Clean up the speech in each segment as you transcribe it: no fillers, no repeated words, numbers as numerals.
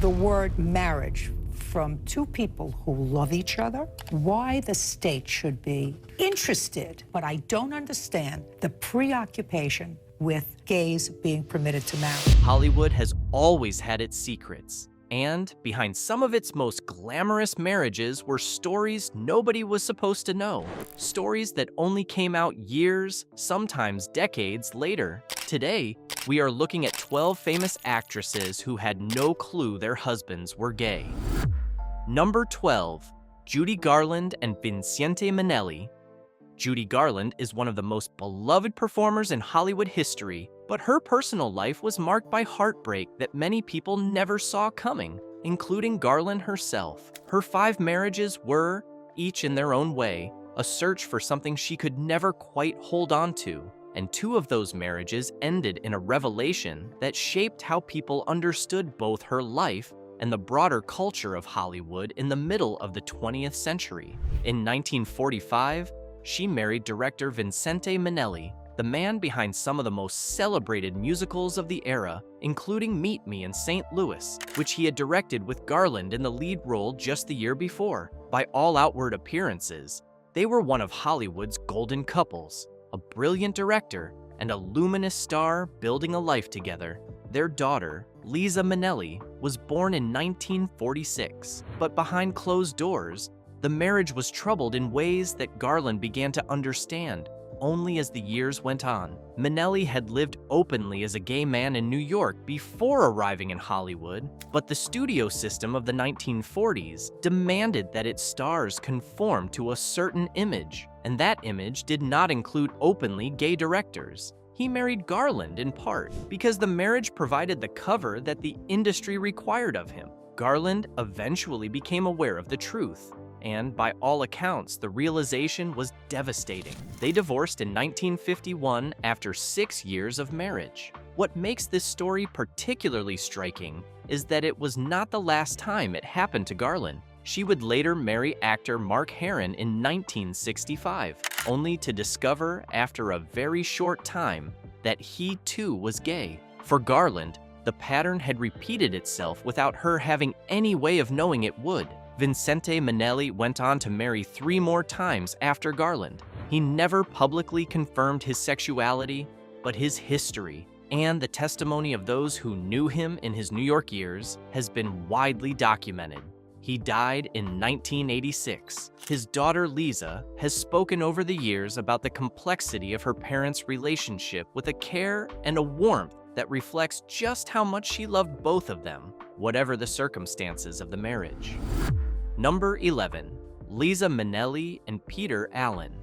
the word marriage from two people who love each other, why the state should be interested, but I don't understand the preoccupation with gays being permitted to marry. Hollywood has always had its secrets, and behind some of its most glamorous marriages were stories nobody was supposed to know. Stories that only came out years, sometimes decades later. Today, we are looking at 12 famous actresses who had no clue their husbands were gay. Number 12. Judy Garland and Vincente Minnelli. Judy Garland is one of the most beloved performers in Hollywood history, but her personal life was marked by heartbreak that many people never saw coming, including Garland herself. Her 5 marriages were, each in their own way, a search for something she could never quite hold on to, and 2 of those marriages ended in a revelation that shaped how people understood both her life and the broader culture of Hollywood in the middle of the 20th century. In 1945, she married director Vincente Minnelli, the man behind some of the most celebrated musicals of the era, including Meet Me in St. Louis, which he had directed with Garland in the lead role just the year before. By all outward appearances, they were one of Hollywood's golden couples, a brilliant director and a luminous star building a life together. Their daughter, Liza Minnelli, was born in 1946, but behind closed doors, the marriage was troubled in ways that Garland began to understand only as the years went on. Minnelli had lived openly as a gay man in New York before arriving in Hollywood, but the studio system of the 1940s demanded that its stars conform to a certain image, and that image did not include openly gay directors. He married Garland in part because the marriage provided the cover that the industry required of him. Garland eventually became aware of the truth, and by all accounts, the realization was devastating. They divorced in 1951 after 6 years of marriage. What makes this story particularly striking is that it was not the last time it happened to Garland. She would later marry actor Mark Herron in 1965, only to discover after a very short time that he too was gay. For Garland, the pattern had repeated itself without her having any way of knowing it would. Vincente Minnelli went on to marry 3 more times after Garland. He never publicly confirmed his sexuality, but his history and the testimony of those who knew him in his New York years has been widely documented. He died in 1986. His daughter Liza has spoken over the years about the complexity of her parents' relationship with a care and a warmth that reflects just how much she loved both of them, whatever the circumstances of the marriage. Number 11. Liza Minnelli and Peter Allen.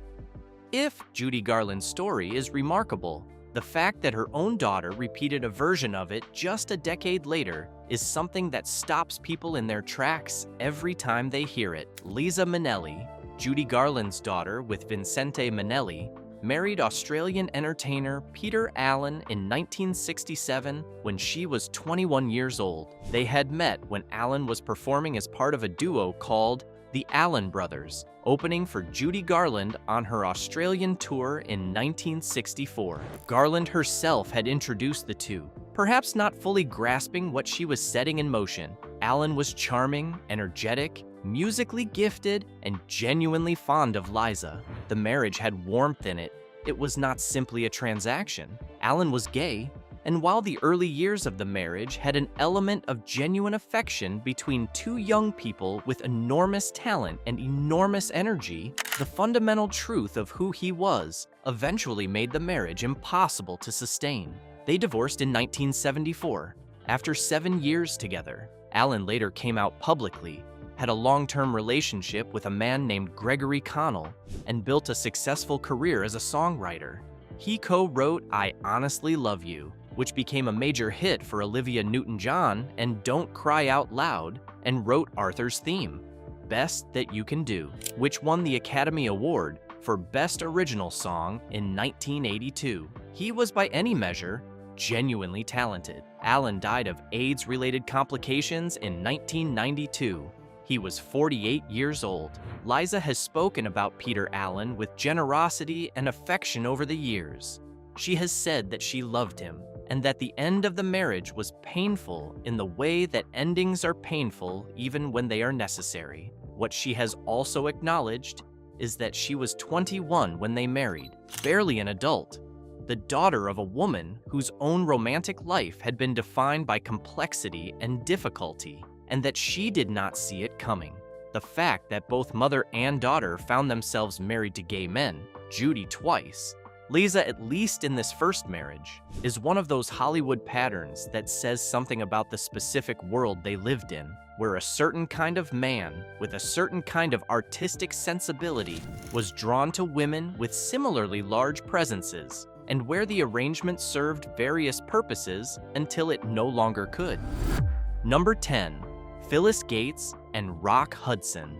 If Judy Garland's story is remarkable, the fact that her own daughter repeated a version of it just a decade later is something that stops people in their tracks every time they hear it. Liza Minnelli, Judy Garland's daughter with Vincente Minnelli, married Australian entertainer Peter Allen in 1967 when she was 21 years old. They had met when Allen was performing as part of a duo called the Allen Brothers, opening for Judy Garland on her Australian tour in 1964. Garland herself had introduced the two, perhaps not fully grasping what she was setting in motion. Allen was charming, energetic, musically gifted, and genuinely fond of Liza. The marriage had warmth in it. It was not simply a transaction. Allen was gay, and while the early years of the marriage had an element of genuine affection between 2 young people with enormous talent and enormous energy, the fundamental truth of who he was eventually made the marriage impossible to sustain. They divorced in 1974, after 7 years together. Allen later came out publicly, had a long-term relationship with a man named Gregory Connell, and built a successful career as a songwriter. He co-wrote I Honestly Love You, which became a major hit for Olivia Newton-John, and Don't Cry Out Loud, and wrote Arthur's theme, Best That You Can Do, which won the Academy Award for Best Original Song in 1982. He was by any measure genuinely talented. Allen died of AIDS-related complications in 1992. He was 48 years old. Liza has spoken about Peter Allen with generosity and affection over the years. She has said that she loved him and that the end of the marriage was painful in the way that endings are painful even when they are necessary. What she has also acknowledged is that she was 21 when they married, barely an adult, the daughter of a woman whose own romantic life had been defined by complexity and difficulty, and that she did not see it coming. The fact that both mother and daughter found themselves married to gay men, Judy twice, Lisa, at least in this first marriage, is one of those Hollywood patterns that says something about the specific world they lived in, where a certain kind of man with a certain kind of artistic sensibility was drawn to women with similarly large presences, and where the arrangement served various purposes until it no longer could. Number 10. Phyllis Gates and Rock Hudson.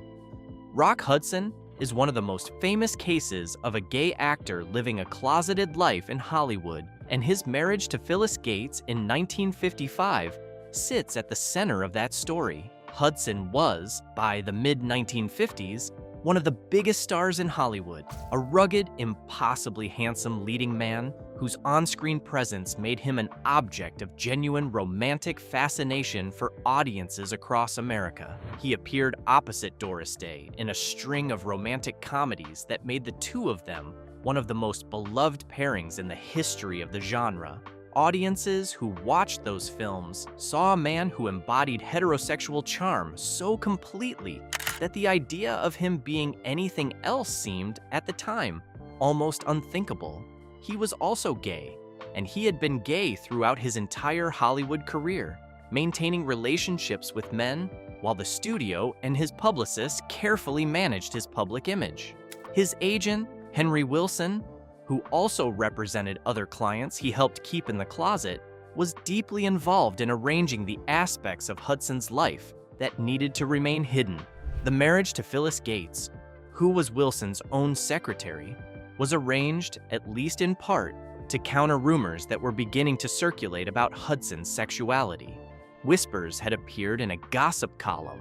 Rock Hudson is one of the most famous cases of a gay actor living a closeted life in Hollywood, and his marriage to Phyllis Gates in 1955 sits at the center of that story. Hudson was, by the mid-1950s, one of the biggest stars in Hollywood, a rugged, impossibly handsome leading man whose on-screen presence made him an object of genuine romantic fascination for audiences across America. He appeared opposite Doris Day in a string of romantic comedies that made the two of them one of the most beloved pairings in the history of the genre. Audiences who watched those films saw a man who embodied heterosexual charm so completely that the idea of him being anything else seemed, at the time, almost unthinkable. He was also gay, and he had been gay throughout his entire Hollywood career, maintaining relationships with men while the studio and his publicist carefully managed his public image. His agent, Henry Wilson, who also represented other clients he helped keep in the closet, was deeply involved in arranging the aspects of Hudson's life that needed to remain hidden. The marriage to Phyllis Gates, who was Wilson's own secretary, was arranged, at least in part, to counter rumors that were beginning to circulate about Hudson's sexuality. Whispers had appeared in a gossip column,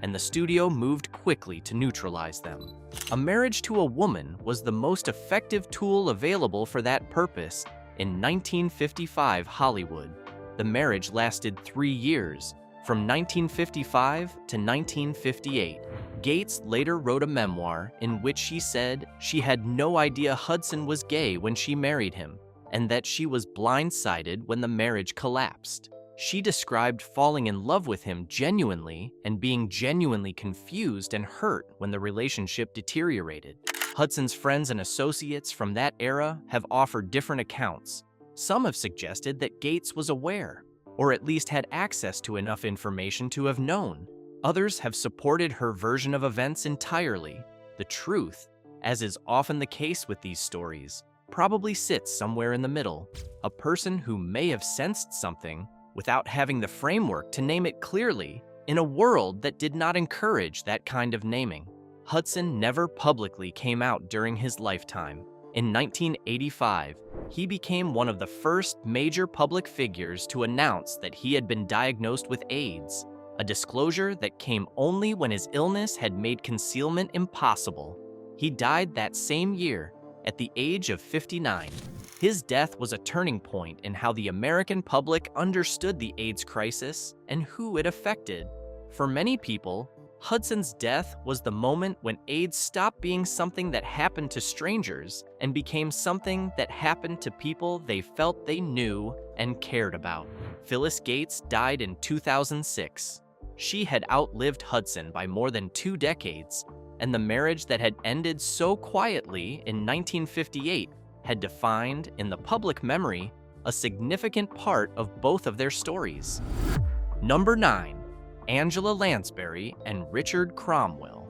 and the studio moved quickly to neutralize them. A marriage to a woman was the most effective tool available for that purpose in 1955 Hollywood. The marriage lasted 3 years, from 1955 to 1958. Gates later wrote a memoir in which she said she had no idea Hudson was gay when she married him, and that she was blindsided when the marriage collapsed. She described falling in love with him genuinely and being genuinely confused and hurt when the relationship deteriorated. Hudson's friends and associates from that era have offered different accounts. Some have suggested that Gates was aware, or at least had access to enough information to have known. Others have supported her version of events entirely. The truth, as is often the case with these stories, probably sits somewhere in the middle. A person who may have sensed something without having the framework to name it clearly in a world that did not encourage that kind of naming. Hudson never publicly came out during his lifetime. In 1985, he became one of the first major public figures to announce that he had been diagnosed with AIDS, a disclosure that came only when his illness had made concealment impossible. He died that same year, at the age of 59. His death was a turning point in how the American public understood the AIDS crisis and who it affected. For many people, Hudson's death was the moment when AIDS stopped being something that happened to strangers and became something that happened to people they felt they knew and cared about. Phyllis Gates died in 2006. She had outlived Hudson by more than 2 decades, and the marriage that had ended so quietly in 1958 had defined, in the public memory, a significant part of both of their stories. Number 9. Angela Lansbury and Richard Cromwell.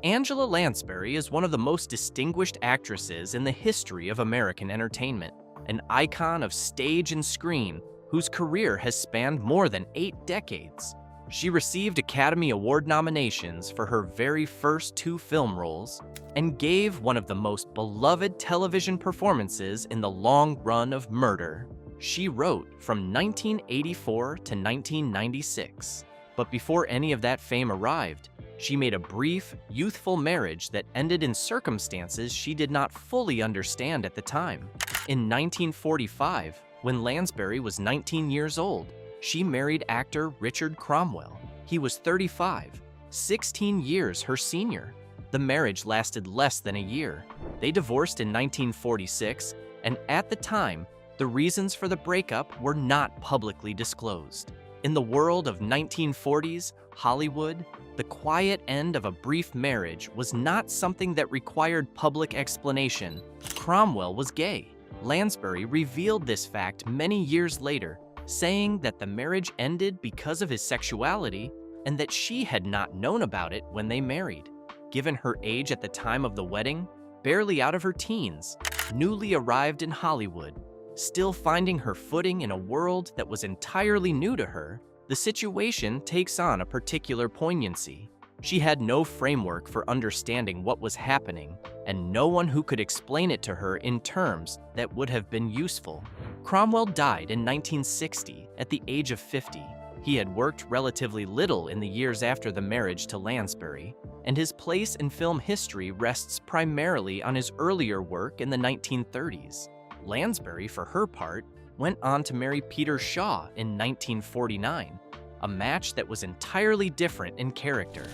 Angela Lansbury is one of the most distinguished actresses in the history of American entertainment, an icon of stage and screen whose career has spanned more than 8 decades. She received Academy Award nominations for her very first 2 film roles and gave one of the most beloved television performances in the long run of Murder. She wrote from 1984 to 1996. But before any of that fame arrived, she made a brief, youthful marriage that ended in circumstances she did not fully understand at the time. In 1945, When Lansbury was 19 years old, she married actor Richard Cromwell. He was 35, 16 years her senior. The marriage lasted less than a year. They divorced in 1946, and at the time, the reasons for the breakup were not publicly disclosed. In the world of 1940s Hollywood, the quiet end of a brief marriage was not something that required public explanation. Cromwell was gay. Lansbury revealed this fact many years later, saying that the marriage ended because of his sexuality and that she had not known about it when they married. Given her age at the time of the wedding, barely out of her teens, newly arrived in Hollywood, still finding her footing in a world that was entirely new to her, the situation takes on a particular poignancy. She had no framework for understanding what was happening, and no one who could explain it to her in terms that would have been useful. Cromwell died in 1960 at the age of 50. He had worked relatively little in the years after the marriage to Lansbury, and his place in film history rests primarily on his earlier work in the 1930s. Lansbury, for her part, went on to marry Peter Shaw in 1949, a match that was entirely different in character.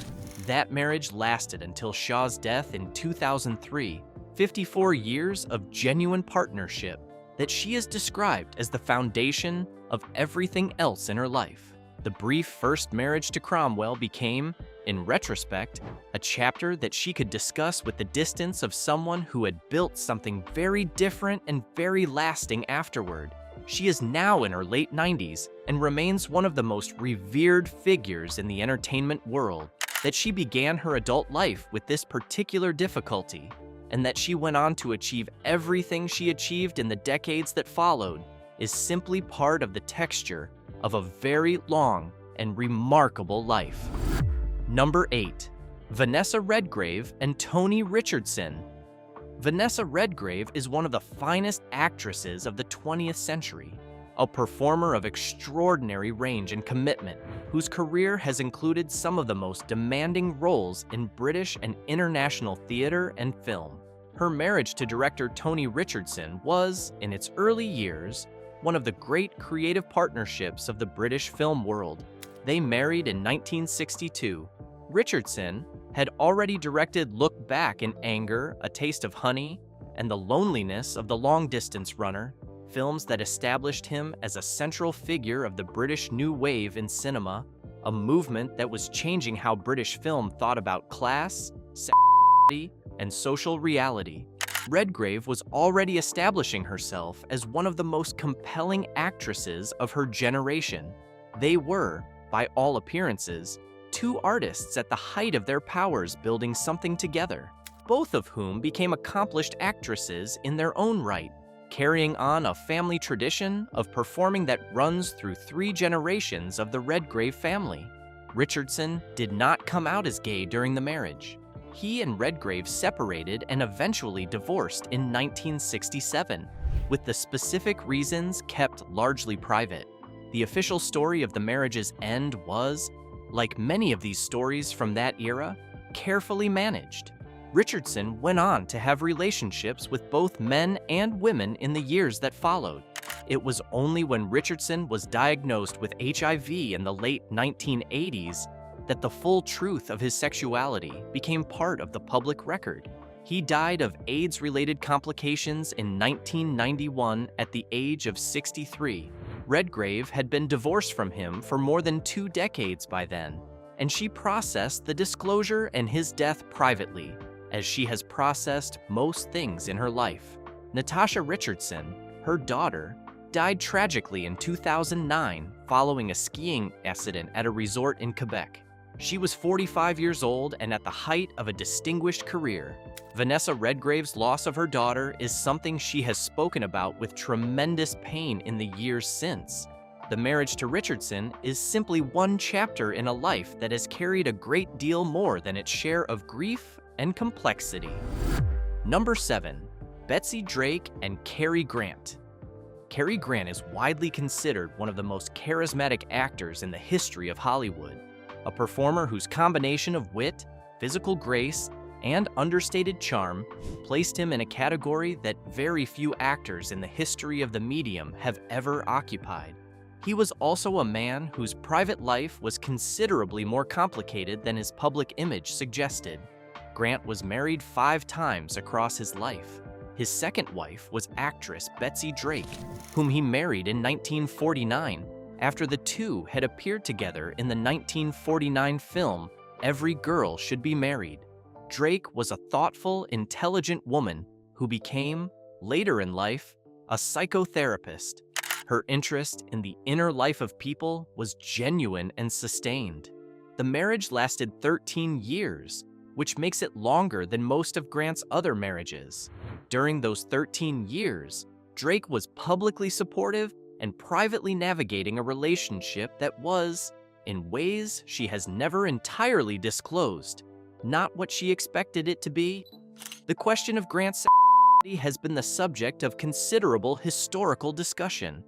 That marriage lasted until Shaw's death in 2003, 54 years of genuine partnership that she has described as the foundation of everything else in her life. The brief first marriage to Cromwell became, in retrospect, a chapter that she could discuss with the distance of someone who had built something very different and very lasting afterward. She is now in her late 90s and remains one of the most revered figures in the entertainment world. That she began her adult life with this particular difficulty, and that she went on to achieve everything she achieved in the decades that followed, is simply part of the texture of a very long and remarkable life. Number 8. Vanessa Redgrave and Tony Richardson. Vanessa Redgrave is one of the finest actresses of the 20th century, a performer of extraordinary range and commitment, whose career has included some of the most demanding roles in British and international theater and film. Her marriage to director Tony Richardson was, in its early years, one of the great creative partnerships of the British film world. They married in 1962. Richardson had already directed Look Back in Anger, A Taste of Honey, and The Loneliness of the Long-Distance Runner, films that established him as a central figure of the British New Wave in cinema, a movement that was changing how British film thought about class, sexuality, and social reality. Redgrave was already establishing herself as one of the most compelling actresses of her generation. They were, by all appearances, two artists at the height of their powers building something together, both of whom became accomplished actresses in their own right, carrying on a family tradition of performing that runs through 3 generations of the Redgrave family. Richardson did not come out as gay during the marriage. He and Redgrave separated and eventually divorced in 1967, with the specific reasons kept largely private. The official story of the marriage's end was, like many of these stories from that era, carefully managed. Richardson went on to have relationships with both men and women in the years that followed. It was only when Richardson was diagnosed with HIV in the late 1980s that the full truth of his sexuality became part of the public record. He died of AIDS-related complications in 1991 at the age of 63. Redgrave had been divorced from him for more than 2 decades by then, and she processed the disclosure and his death privately, as she has processed most things in her life. Natasha Richardson, her daughter, died tragically in 2009 following a skiing accident at a resort in Quebec. She was 45 years old and at the height of a distinguished career. Vanessa Redgrave's loss of her daughter is something she has spoken about with tremendous pain in the years since. The marriage to Richardson is simply one chapter in a life that has carried a great deal more than its share of grief and complexity. Number 7. Betsy Drake and Cary Grant. Cary Grant is widely considered one of the most charismatic actors in the history of Hollywood, a performer whose combination of wit, physical grace, and understated charm placed him in a category that very few actors in the history of the medium have ever occupied. He was also a man whose private life was considerably more complicated than his public image suggested. Grant was married 5 times across his life. His second wife was actress Betsy Drake, whom he married in 1949 after the two had appeared together in the 1949 film Every Girl Should Be Married. Drake was a thoughtful, intelligent woman who became, later in life, a psychotherapist. Her interest in the inner life of people was genuine and sustained. The marriage lasted 13 years, which makes it longer than most of Grant's other marriages. During those 13 years, Drake was publicly supportive and privately navigating a relationship that was, in ways she has never entirely disclosed, not what she expected it to be. The question of Grant's sexuality has been the subject of considerable historical discussion.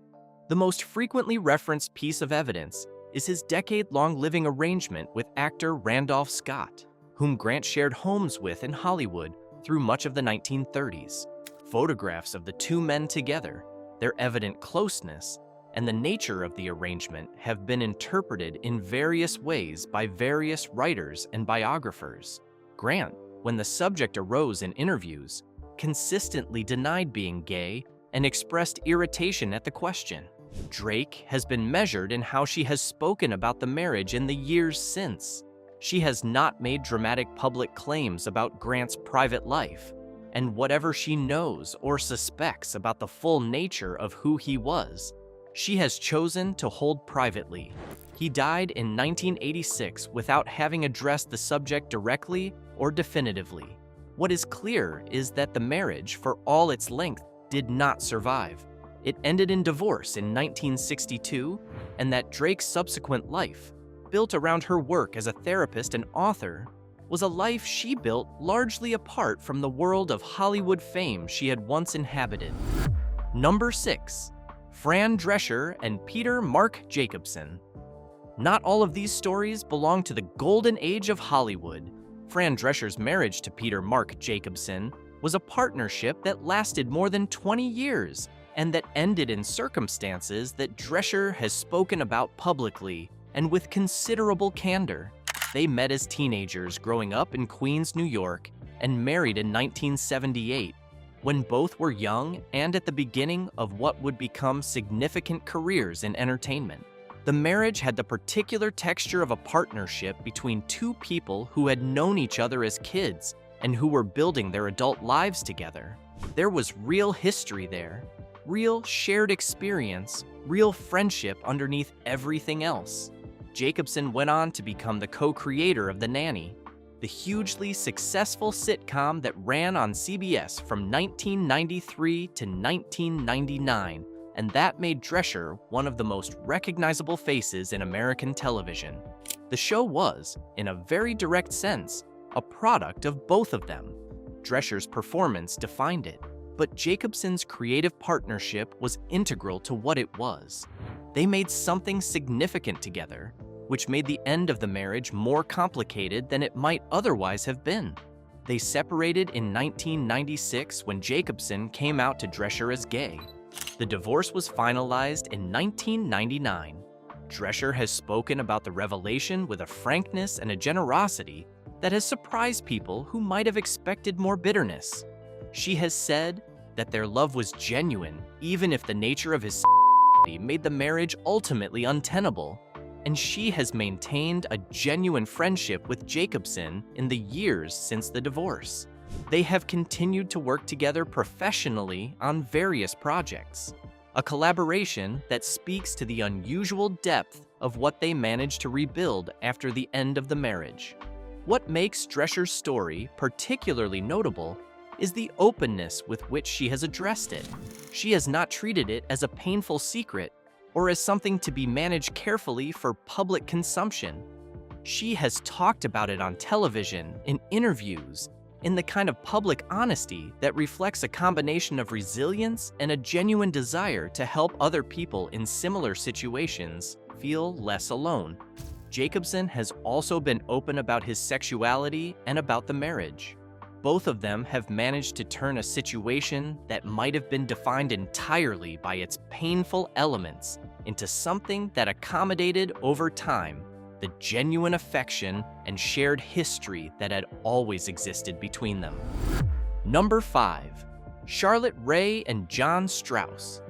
The most frequently referenced piece of evidence is his decade-long living arrangement with actor Randolph Scott, whom Grant shared homes with in Hollywood through much of the 1930s. Photographs of the two men together, their evident closeness, and the nature of the arrangement have been interpreted in various ways by various writers and biographers. Grant, when the subject arose in interviews, consistently denied being gay and expressed irritation at the question. Drake has been measured in how she has spoken about the marriage in the years since. She has not made dramatic public claims about Grant's private life, and whatever she knows or suspects about the full nature of who he was, she has chosen to hold privately. He died in 1986 without having addressed the subject directly or definitively. What is clear is that the marriage, for all its length, did not survive. It ended in divorce in 1962, and that Drake's subsequent life, built around her work as a therapist and author, was a life she built largely apart from the world of Hollywood fame she had once inhabited. Number 6. Fran Drescher and Peter Mark Jacobson. Not all of these stories belong to the golden age of Hollywood. Fran Drescher's marriage to Peter Mark Jacobson was a partnership that lasted more than 20 years and that ended in circumstances that Drescher has spoken about publicly and with considerable candor. They met as teenagers growing up in Queens, New York, and married in 1978, when both were young and at the beginning of what would become significant careers in entertainment. The marriage had the particular texture of a partnership between two people who had known each other as kids and who were building their adult lives together. There was real history there, real shared experience, real friendship underneath everything else. Jacobson went on to become the co-creator of The Nanny, the hugely successful sitcom that ran on CBS from 1993 to 1999, and that made Drescher one of the most recognizable faces in American television. The show was, in a very direct sense, a product of both of them. Drescher's performance defined it, but Jacobson's creative partnership was integral to what it was. They made something significant together, which made the end of the marriage more complicated than it might otherwise have been. They separated in 1996 when Jacobson came out to Drescher as gay. The divorce was finalized in 1999. Drescher has spoken about the revelation with a frankness and a generosity that has surprised people who might have expected more bitterness. She has said that their love was genuine, even if the nature of his made the marriage ultimately untenable, and she has maintained a genuine friendship with Jacobson in the years since the divorce. They have continued to work together professionally on various projects, a collaboration that speaks to the unusual depth of what they managed to rebuild after the end of the marriage. What makes Drescher's story particularly notable is the openness with which she has addressed it. She has not treated it as a painful secret or as something to be managed carefully for public consumption. She has talked about it on television, in interviews, in the kind of public honesty that reflects a combination of resilience and a genuine desire to help other people in similar situations feel less alone. Jacobson has also been open about his sexuality and about the marriage. Both of them have managed to turn a situation that might have been defined entirely by its painful elements into something that accommodated over time the genuine affection and shared history that had always existed between them. Number 5. Charlotte Rae and John Strauss.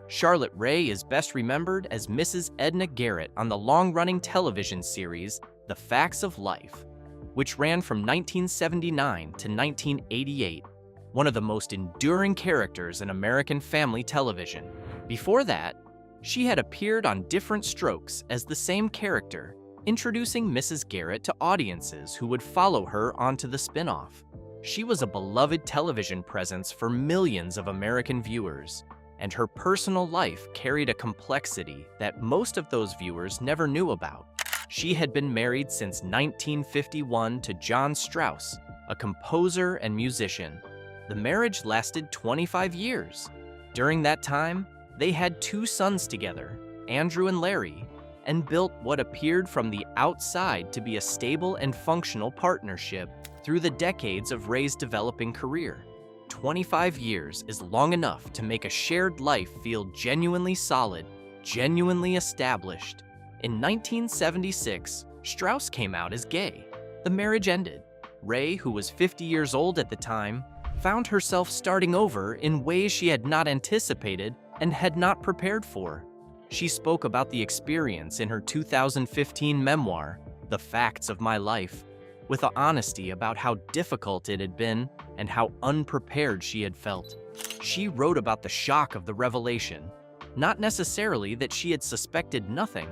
Charlotte Rae is best remembered as Mrs. Edna Garrett on the long-running television series The Facts of Life, which ran from 1979 to 1988, one of the most enduring characters in American family television. Before that, she had appeared on Different Strokes as the same character, introducing Mrs. Garrett to audiences who would follow her onto the spin-off. She was a beloved television presence for millions of American viewers, and her personal life carried a complexity that most of those viewers never knew about. She had been married since 1951 to John Strauss, a composer and musician. The marriage lasted 25 years. During that time, they had 2 sons together, Andrew and Larry, and built what appeared from the outside to be a stable and functional partnership through the decades of Rae's developing career. 25 years is long enough to make a shared life feel genuinely solid, genuinely established. In 1976, Strauss came out as gay. The marriage ended. Rae, who was 50 years old at the time, found herself starting over in ways she had not anticipated and had not prepared for. She spoke about the experience in her 2015 memoir, The Facts of My Life, with honesty about how difficult it had been and how unprepared she had felt. She wrote about the shock of the revelation, not necessarily that she had suspected nothing,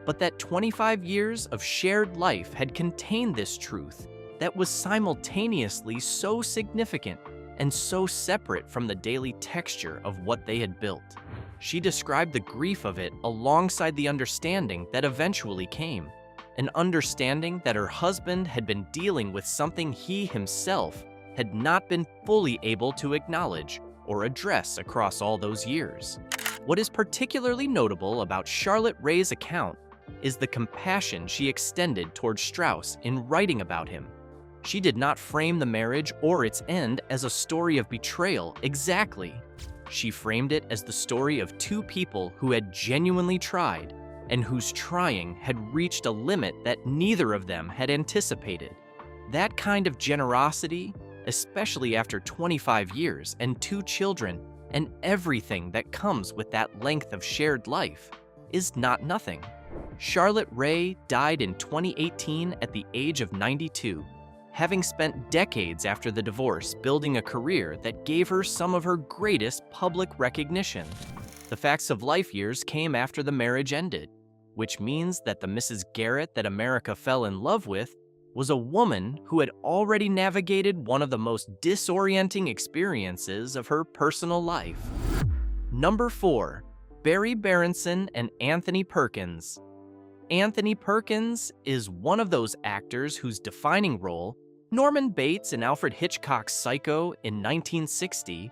but that 25 years of shared life had contained this truth that was simultaneously so significant and so separate from the daily texture of what they had built. She described the grief of it alongside the understanding that eventually came, an understanding that her husband had been dealing with something he himself had not been fully able to acknowledge or address across all those years. What is particularly notable about Charlotte Rae's account is the compassion she extended towards Strauss in writing about him. She did not frame the marriage or its end as a story of betrayal exactly. She framed it as the story of 2 people who had genuinely tried and whose trying had reached a limit that neither of them had anticipated. That kind of generosity, especially after 25 years and 2 children and everything that comes with that length of shared life, is not nothing. Charlotte Rae died in 2018 at the age of 92, having spent decades after the divorce building a career that gave her some of her greatest public recognition. The Facts of Life years came after the marriage ended, which means that the Mrs. Garrett that America fell in love with was a woman who had already navigated one of the most disorienting experiences of her personal life. Number 4. Barry Berenson and Anthony Perkins. Anthony Perkins is one of those actors whose defining role, Norman Bates in Alfred Hitchcock's Psycho in 1960,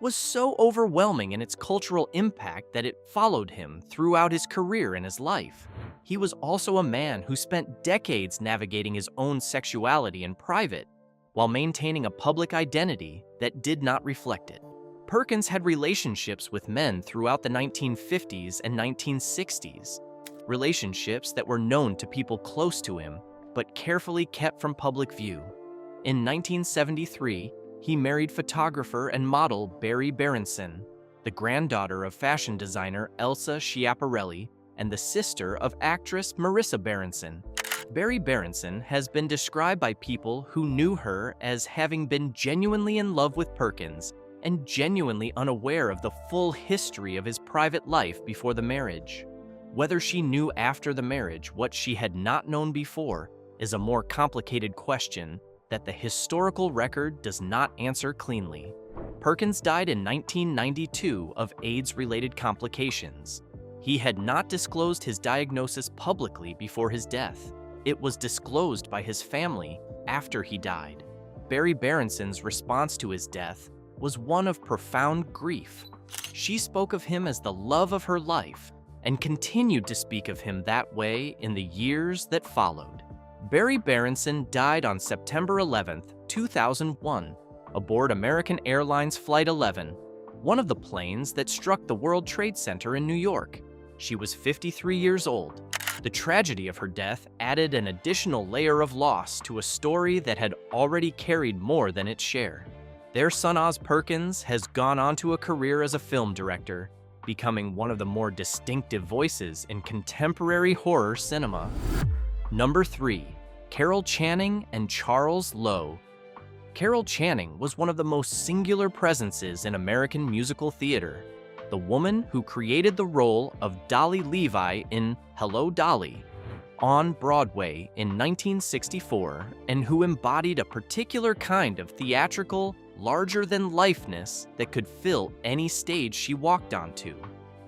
was so overwhelming in its cultural impact that it followed him throughout his career and his life. He was also a man who spent decades navigating his own sexuality in private, while maintaining a public identity that did not reflect it. Perkins had relationships with men throughout the 1950s and 1960s, relationships that were known to people close to him, but carefully kept from public view. In 1973, he married photographer and model Barry Berenson, the granddaughter of fashion designer Elsa Schiaparelli and the sister of actress Marissa Berenson. Barry Berenson has been described by people who knew her as having been genuinely in love with Perkins and genuinely unaware of the full history of his private life before the marriage. Whether she knew after the marriage what she had not known before is a more complicated question that the historical record does not answer cleanly. Perkins died in 1992 of AIDS-related complications. He had not disclosed his diagnosis publicly before his death. It was disclosed by his family after he died. Barry Berenson's response to his death was one of profound grief. She spoke of him as the love of her life and continued to speak of him that way in the years that followed. Barry Berenson died on September 11, 2001, aboard American Airlines Flight 11, one of the planes that struck the World Trade Center in New York. She was 53 years old. The tragedy of her death added an additional layer of loss to a story that had already carried more than its share. Their son Oz Perkins has gone on to a career as a film director, becoming one of the more distinctive voices in contemporary horror cinema. Number 3. Carol Channing and Charles Lowe. Carol Channing was one of the most singular presences in American musical theater, the woman who created the role of Dolly Levi in Hello, Dolly on Broadway in 1964, and who embodied a particular kind of theatrical, larger-than-lifeness that could fill any stage she walked onto.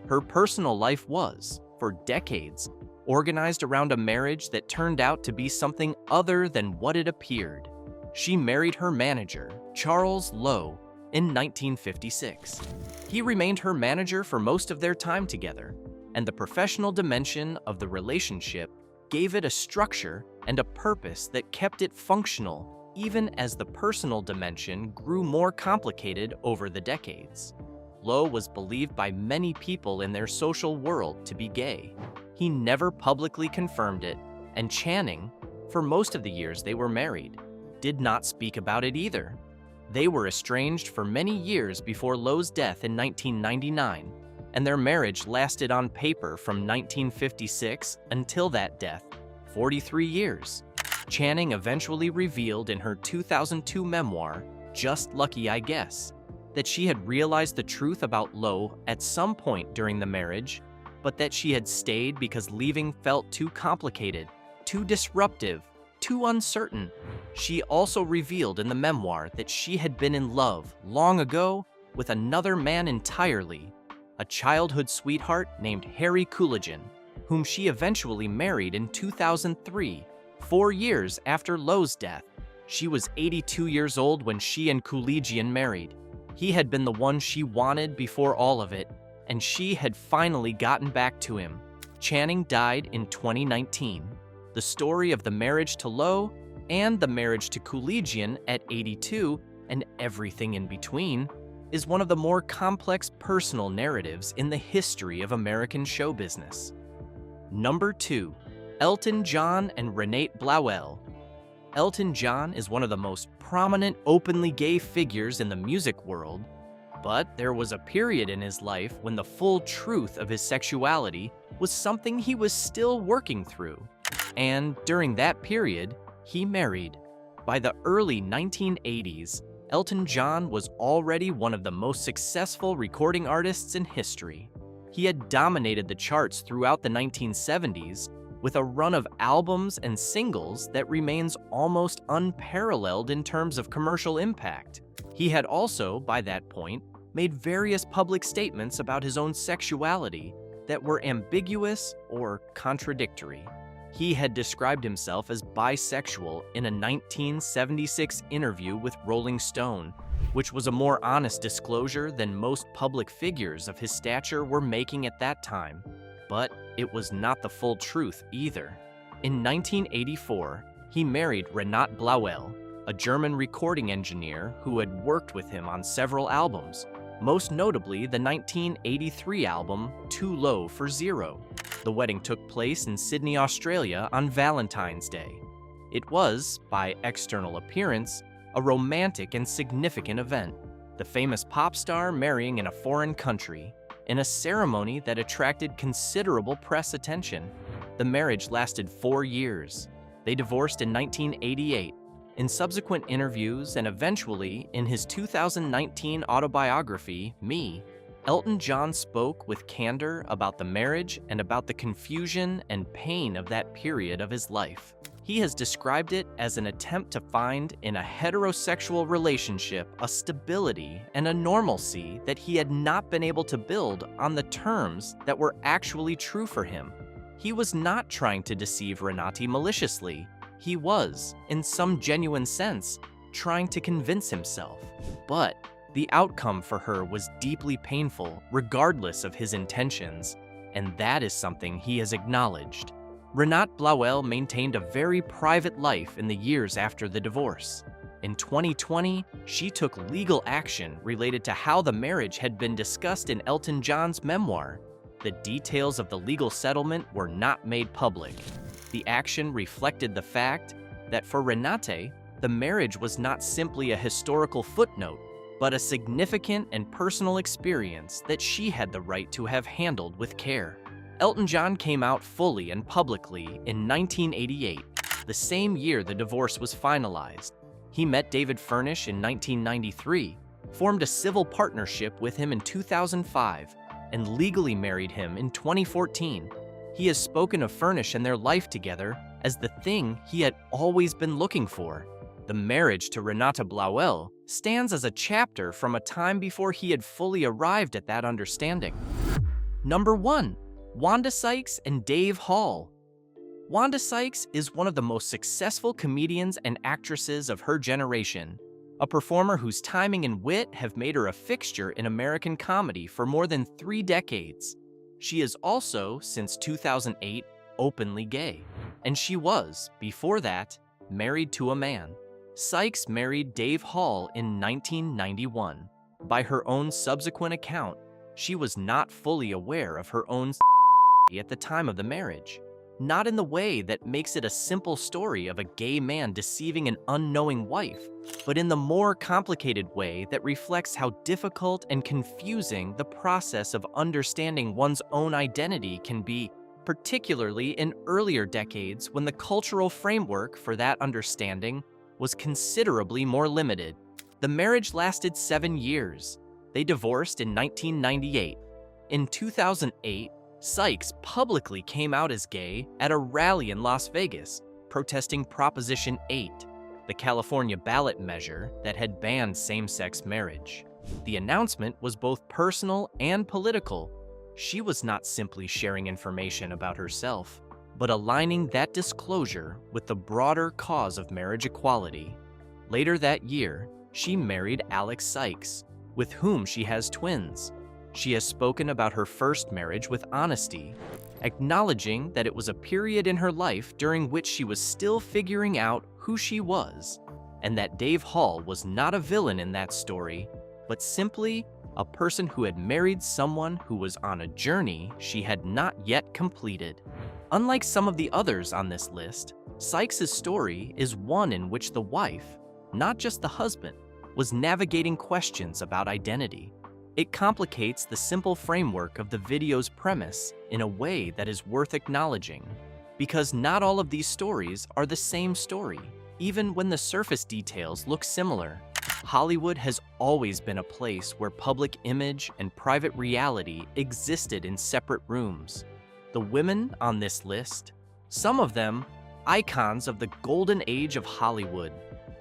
Her personal life was, for decades, organized around a marriage that turned out to be something other than what it appeared. She married her manager, Charles Lowe, in 1956. He remained her manager for most of their time together, and the professional dimension of the relationship gave it a structure and a purpose that kept it functional even as the personal dimension grew more complicated over the decades. Lowe was believed by many people in their social world to be gay. He never publicly confirmed it, and Channing, for most of the years they were married, did not speak about it either. They were estranged for many years before Lowe's death in 1999, and their marriage lasted on paper from 1956 until that death, 43 years. Channing eventually revealed in her 2002 memoir, Just Lucky I Guess, that she had realized the truth about Lowe at some point during the marriage, but that she had stayed because leaving felt too complicated, too disruptive, too uncertain. She also revealed in the memoir that she had been in love long ago with another man entirely, a childhood sweetheart named Harry Cooligan, whom she eventually married in 2003, 4 years after Lowe's death. She was 82 years old when she and Cooligan married. He had been the one she wanted before all of it, and she had finally gotten back to him. Channing died in 2019. The story of the marriage to Lowe and the marriage to Cooligan at 82 and everything in between is one of the more complex personal narratives in the history of American show business. Number 2. Elton John and Renee Blauell. Elton John is one of the most prominent openly gay figures in the music world, but there was a period in his life when the full truth of his sexuality was something he was still working through. And during that period, he married. By the early 1980s, Elton John was already one of the most successful recording artists in history. He had dominated the charts throughout the 1970s with a run of albums and singles that remains almost unparalleled in terms of commercial impact. He had also, by that point, made various public statements about his own sexuality that were ambiguous or contradictory. He had described himself as bisexual in a 1976 interview with Rolling Stone, which was a more honest disclosure than most public figures of his stature were making at that time. But it was not the full truth either. In 1984, he married Renee Blauell, a German recording engineer who had worked with him on several albums, most notably the 1983 album Too Low for Zero. The wedding took place in Sydney, Australia on Valentine's Day. It was, by external appearance, a romantic and significant event, the famous pop star marrying in a foreign country, in a ceremony that attracted considerable press attention. The marriage lasted 4 years. They divorced in 1988. In subsequent interviews and eventually in his 2019 autobiography, Me, Elton John spoke with candor about the marriage and about the confusion and pain of that period of his life. He has described it as an attempt to find in a heterosexual relationship a stability and a normalcy that he had not been able to build on the terms that were actually true for him. He was not trying to deceive Renee maliciously. He was, in some genuine sense, trying to convince himself. But the outcome for her was deeply painful, regardless of his intentions, and that is something he has acknowledged. Renee Blauell maintained a very private life in the years after the divorce. In 2020, she took legal action related to how the marriage had been discussed in Elton John's memoir. The details of the legal settlement were not made public. The action reflected the fact that for Renate, the marriage was not simply a historical footnote, but a significant and personal experience that she had the right to have handled with care. Elton John came out fully and publicly in 1988, the same year the divorce was finalized. He met David Furnish in 1993, formed a civil partnership with him in 2005, and legally married him in 2014. He has spoken of Furnish and their life together as the thing he had always been looking for. The marriage to Renate Blauel stands as a chapter from a time before he had fully arrived at that understanding. Number 1. Wanda Sykes and Dave Hall. Wanda Sykes is one of the most successful comedians and actresses of her generation, a performer whose timing and wit have made her a fixture in American comedy for more than 3 decades. She is also, since 2008, openly gay, and she was, before that, married to a man. Sykes married Dave Hall in 1991. By her own subsequent account, she was not fully aware of her own at the time of the marriage. Not in the way that makes it a simple story of a gay man deceiving an unknowing wife, but in the more complicated way that reflects how difficult and confusing the process of understanding one's own identity can be, particularly in earlier decades when the cultural framework for that understanding was considerably more limited. The marriage lasted 7 years. They divorced in 1998. In 2008, Sykes publicly came out as gay at a rally in Las Vegas, protesting Proposition 8, the California ballot measure that had banned same-sex marriage. The announcement was both personal and political. She was not simply sharing information about herself, but aligning that disclosure with the broader cause of marriage equality. Later that year, she married Alex Sykes, with whom she has twins. She has spoken about her first marriage with honesty, acknowledging that it was a period in her life during which she was still figuring out who she was, and that Dave Hall was not a villain in that story, but simply a person who had married someone who was on a journey she had not yet completed. Unlike some of the others on this list, Sykes' story is one in which the wife, not just the husband, was navigating questions about identity. It complicates the simple framework of the video's premise in a way that is worth acknowledging, because not all of these stories are the same story, even when the surface details look similar. Hollywood has always been a place where public image and private reality existed in separate rooms. The women on this list, some of them icons of the golden age of Hollywood,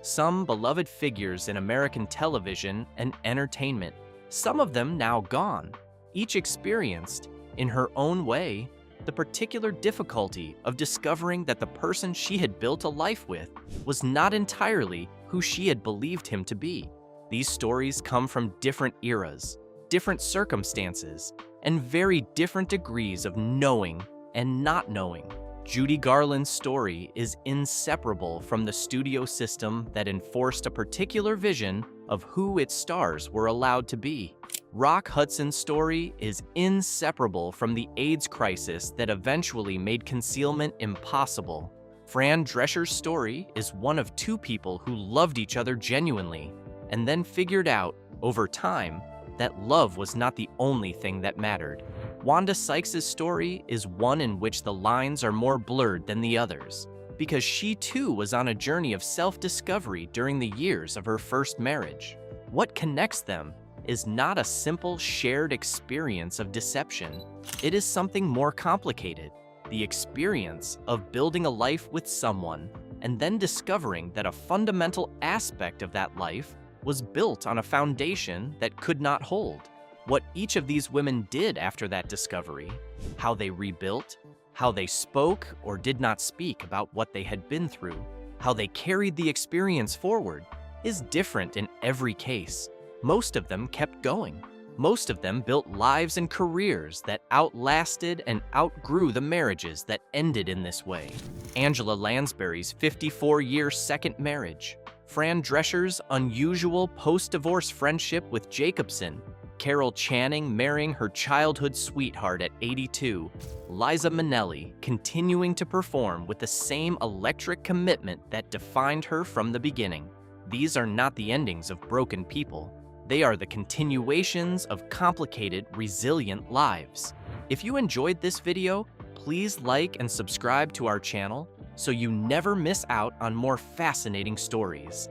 some beloved figures in American television and entertainment, some of them now gone, each experienced, in her own way, the particular difficulty of discovering that the person she had built a life with was not entirely who she had believed him to be. These stories come from different eras, different circumstances, and very different degrees of knowing and not knowing. Judy Garland's story is inseparable from the studio system that enforced a particular vision of who its stars were allowed to be. Rock Hudson's story is inseparable from the AIDS crisis that eventually made concealment impossible. Fran Drescher's story is one of 2 people who loved each other genuinely, and then figured out, over time, that love was not the only thing that mattered. Wanda Sykes' story is one in which the lines are more blurred than the others, because she too was on a journey of self-discovery during the years of her first marriage. What connects them is not a simple shared experience of deception. It is something more complicated, the experience of building a life with someone and then discovering that a fundamental aspect of that life was built on a foundation that could not hold. What each of these women did after that discovery, how they rebuilt, how they spoke or did not speak about what they had been through, how they carried the experience forward, is different in every case. Most of them kept going. Most of them built lives and careers that outlasted and outgrew the marriages that ended in this way. Angela Lansbury's 54-year second marriage, Fran Drescher's unusual post-divorce friendship with Jacobson, Carol Channing marrying her childhood sweetheart at 82, Liza Minnelli continuing to perform with the same electric commitment that defined her from the beginning. These are not the endings of broken people. They are the continuations of complicated, resilient lives. If you enjoyed this video, please like and subscribe to our channel so you never miss out on more fascinating stories.